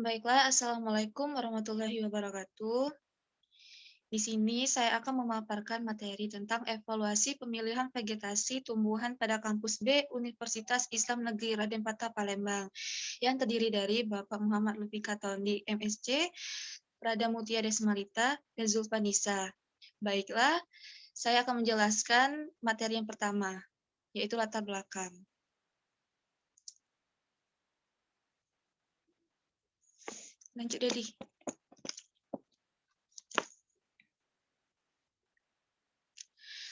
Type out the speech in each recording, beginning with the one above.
Baiklah, Assalamualaikum warahmatullahi wabarakatuh. Di sini saya akan memaparkan materi tentang evaluasi pemilihan vegetasi tumbuhan pada kampus B Universitas Islam Negeri Raden Patah Palembang yang terdiri dari Bapak Muhammad Lutfi Katondi, MSc, Prada Mutia Desmalita, dan Zulfanisa. Baiklah, saya akan menjelaskan materi yang pertama, yaitu latar belakang. Lanjut, Dedi.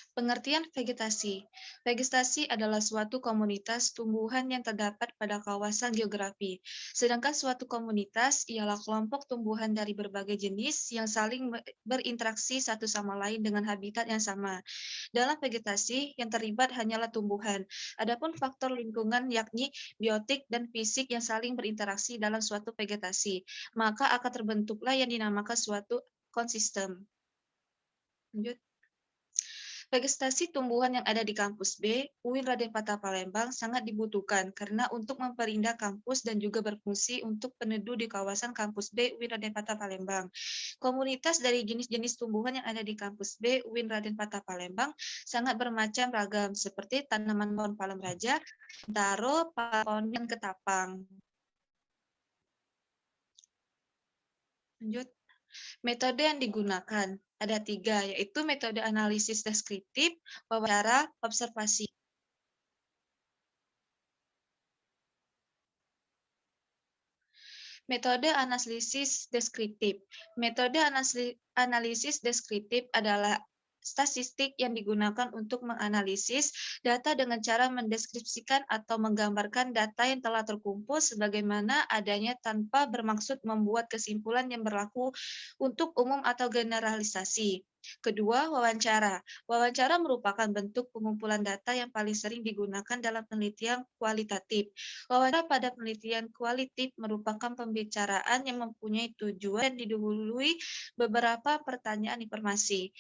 Pengertian vegetasi. Vegetasi adalah suatu komunitas tumbuhan yang terdapat pada kawasan geografi. Sedangkan suatu komunitas ialah kelompok tumbuhan dari berbagai jenis yang saling berinteraksi satu sama lain dengan habitat yang sama. Dalam vegetasi, yang terlibat hanyalah tumbuhan. Adapun faktor lingkungan yakni biotik dan fisik yang saling berinteraksi dalam suatu vegetasi, maka akan terbentuklah yang dinamakan suatu konsistem. Lanjut. Vegetasi tumbuhan yang ada di kampus B, UIN Raden Patah Palembang sangat dibutuhkan karena untuk memperindah kampus dan juga berfungsi untuk peneduh di kawasan kampus B, UIN Raden Patah Palembang. Komunitas dari jenis-jenis tumbuhan yang ada di kampus B, UIN Raden Patah Palembang sangat bermacam ragam seperti tanaman pohon palem raja, taro, pohon dan ketapang. Lanjut. Metode yang digunakan ada 3, yaitu metode analisis deskriptif, wawancara, observasi. Metode analisis deskriptif. Metode analisis deskriptif adalah statistik yang digunakan untuk menganalisis data dengan cara mendeskripsikan atau menggambarkan data yang telah terkumpul sebagaimana adanya tanpa bermaksud membuat kesimpulan yang berlaku untuk umum atau generalisasi. Kedua, wawancara. Wawancara merupakan bentuk pengumpulan data yang paling sering digunakan dalam penelitian kualitatif. Wawancara pada penelitian kualitatif merupakan pembicaraan yang mempunyai tujuan dan didahului beberapa pertanyaan informasi.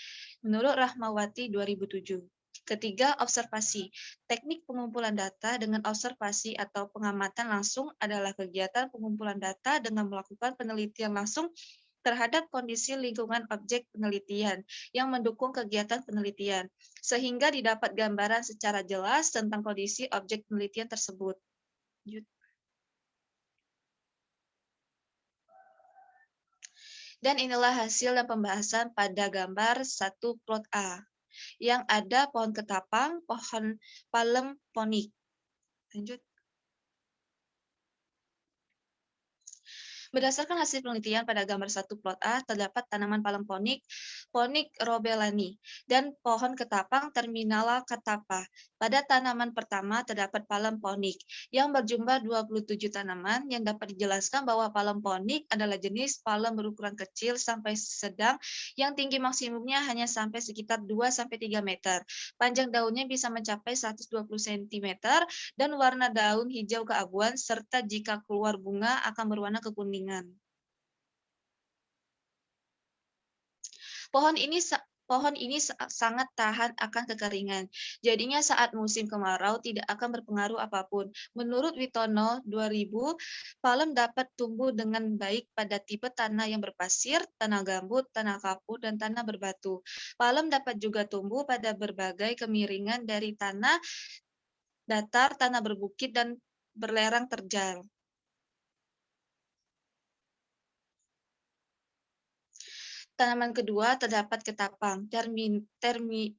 Menurut Rahmawati 2007. Ketiga, observasi. Teknik pengumpulan data dengan observasi atau pengamatan langsung adalah kegiatan pengumpulan data dengan melakukan penelitian langsung terhadap kondisi lingkungan objek penelitian yang mendukung kegiatan penelitian, sehingga didapat gambaran secara jelas tentang kondisi objek penelitian tersebut. Dan inilah hasil dan pembahasan pada gambar 1 plot A, yang ada pohon ketapang, pohon palem ponik. Lanjut. Berdasarkan hasil penelitian pada gambar 1 plot A, terdapat tanaman palem ponik, Ponik robelani, dan pohon ketapang Terminala catapa. Pada tanaman pertama terdapat palem ponik, yang berjumlah 27 tanaman, yang dapat dijelaskan bahwa palem ponik adalah jenis palem berukuran kecil sampai sedang, yang tinggi maksimumnya hanya sampai sekitar 2-3 meter. Panjang daunnya bisa mencapai 120 cm, dan warna daun hijau keabuan, serta jika keluar bunga akan berwarna kekuningan. Pohon ini sangat tahan akan kekeringan. Jadinya saat musim kemarau tidak akan berpengaruh apapun. Menurut Witono 2000, palem dapat tumbuh dengan baik pada tipe tanah yang berpasir, tanah gambut, tanah kapur, dan tanah berbatu. Palem dapat juga tumbuh pada berbagai kemiringan dari tanah datar, tanah berbukit, dan berlerang terjal. Tanaman kedua terdapat ketapang,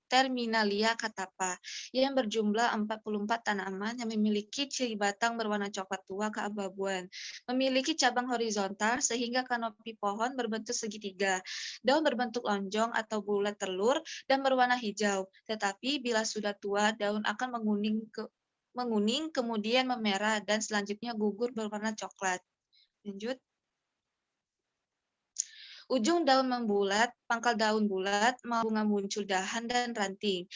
Terminalia catapa, yang berjumlah 44 tanaman yang memiliki ciri batang berwarna coklat tua keabu-abuan, memiliki cabang horizontal sehingga kanopi pohon berbentuk segitiga, daun berbentuk lonjong atau bulat telur, dan berwarna hijau. Tetapi bila sudah tua, daun akan menguning, kemudian memerah, dan selanjutnya gugur berwarna coklat. Lanjut. Ujung daun membulat, pangkal daun bulat, bunga muncul dahan dan ranting.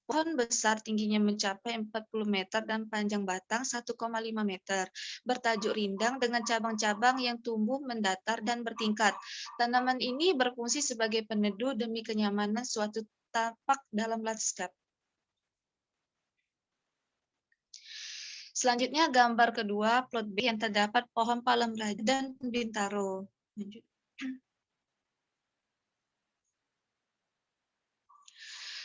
Pohon besar tingginya mencapai 40 meter dan panjang batang 1,5 meter. Bertajuk rindang dengan cabang-cabang yang tumbuh mendatar dan bertingkat. Tanaman ini berfungsi sebagai peneduh demi kenyamanan suatu tapak dalam lanskap. Selanjutnya gambar kedua, plot B yang terdapat pohon palem raja dan bintaro. Lanjut.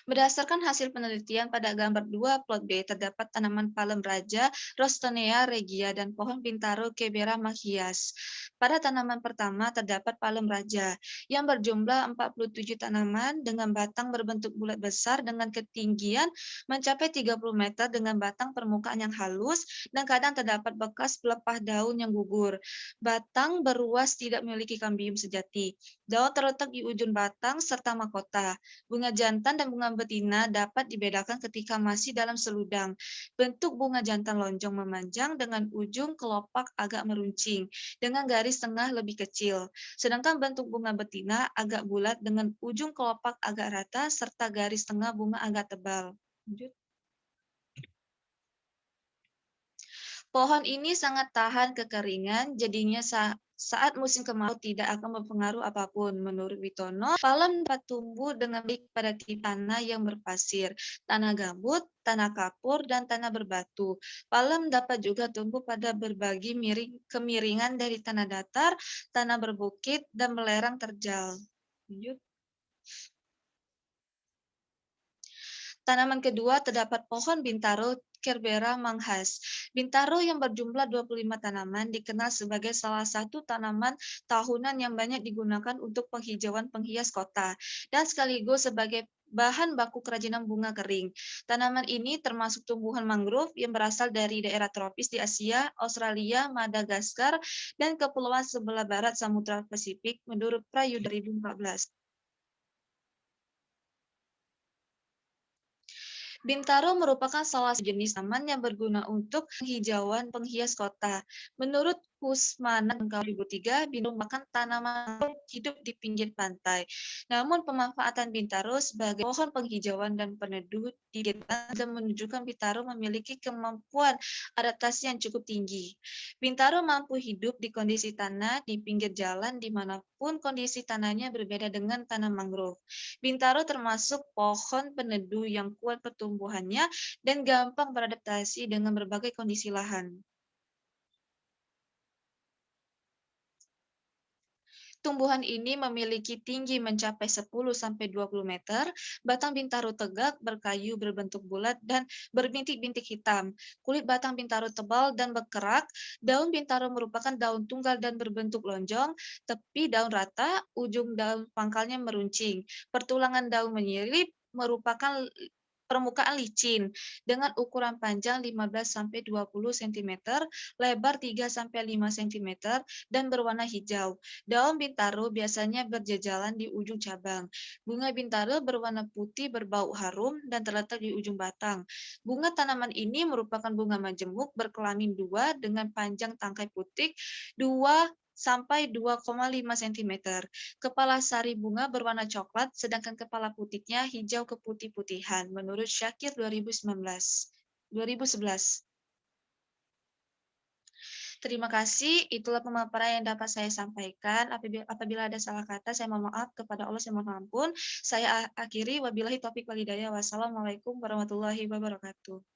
Berdasarkan hasil penelitian pada gambar 2 plot B terdapat tanaman palem raja, Rostonia regia, dan pohon bintaro Kebera machias. Pada tanaman pertama terdapat palem raja yang berjumlah 47 tanaman dengan batang berbentuk bulat besar dengan ketinggian mencapai 30 meter dengan batang permukaan yang halus dan kadang terdapat bekas pelepah daun yang gugur. Batang beruas tidak memiliki kambium sejati. Daun terletak di ujung batang serta mahkota. Bunga jantan dan bunga betina dapat dibedakan ketika masih dalam seludang. Bentuk bunga jantan lonjong memanjang dengan ujung kelopak agak meruncing, dengan garis tengah lebih kecil. Sedangkan bentuk bunga betina agak bulat dengan ujung kelopak agak rata serta garis tengah bunga agak tebal. Lanjut. Pohon ini sangat tahan kekeringan, jadinya saat musim kemarau tidak akan berpengaruh apapun. Menurut Witono, palem dapat tumbuh dengan baik pada tipe tanah yang berpasir, tanah gambut, tanah kapur, dan tanah berbatu. Palem dapat juga tumbuh pada berbagai kemiringan dari tanah datar, tanah berbukit, dan belerang terjal. Lanjut. Tanaman kedua terdapat pohon bintaro Kerbera manghas. Bintaro yang berjumlah 25 tanaman dikenal sebagai salah satu tanaman tahunan yang banyak digunakan untuk penghijauan penghias kota dan sekaligus sebagai bahan baku kerajinan bunga kering. Tanaman ini termasuk tumbuhan mangrove yang berasal dari daerah tropis di Asia, Australia, Madagaskar, dan kepulauan sebelah barat Samudra Pasifik menurut Prayu 2014. Bintaro merupakan salah satu jenis taman yang berguna untuk penghijauan penghias kota. Menurut Kusmana 2003, bintaro merupakan tanaman hidup di pinggir pantai. Namun pemanfaatan bintaro sebagai pohon penghijauan dan peneduh di pinggir pantai dan menunjukkan bintaro memiliki kemampuan adaptasi yang cukup tinggi. Bintaro mampu hidup di kondisi tanah di pinggir jalan dimanapun kondisi tanahnya berbeda dengan tanah mangrove. Bintaro termasuk pohon peneduh yang kuat pertumbuhannya dan gampang beradaptasi dengan berbagai kondisi lahan. Tumbuhan ini memiliki tinggi mencapai 10-20 meter, batang bintaro tegak, berkayu, berbentuk bulat, dan berbintik-bintik hitam. Kulit batang bintaro tebal dan berkerak, daun bintaro merupakan daun tunggal dan berbentuk lonjong, tepi daun rata, ujung daun pangkalnya meruncing. Pertulangan daun menyilip, merupakan permukaan licin dengan ukuran panjang 15-20 cm, lebar 3-5 cm, dan berwarna hijau. Daun bintaro biasanya berjejalan di ujung cabang. Bunga bintaro berwarna putih berbau harum dan terletak di ujung batang. Bunga tanaman ini merupakan bunga majemuk berkelamin 2 dengan panjang tangkai putih 2-2,5 cm. Kepala sari bunga berwarna coklat, sedangkan kepala putiknya hijau keputih-putihan, menurut Syakir 2011. Terima kasih, itulah pemaparan yang dapat saya sampaikan. Apabila ada salah kata, saya mohon maaf. Kepada Allah, saya mohon ampun. Saya akhiri, wabillahi taufiq walhidayah. Wassalamualaikum warahmatullahi wabarakatuh.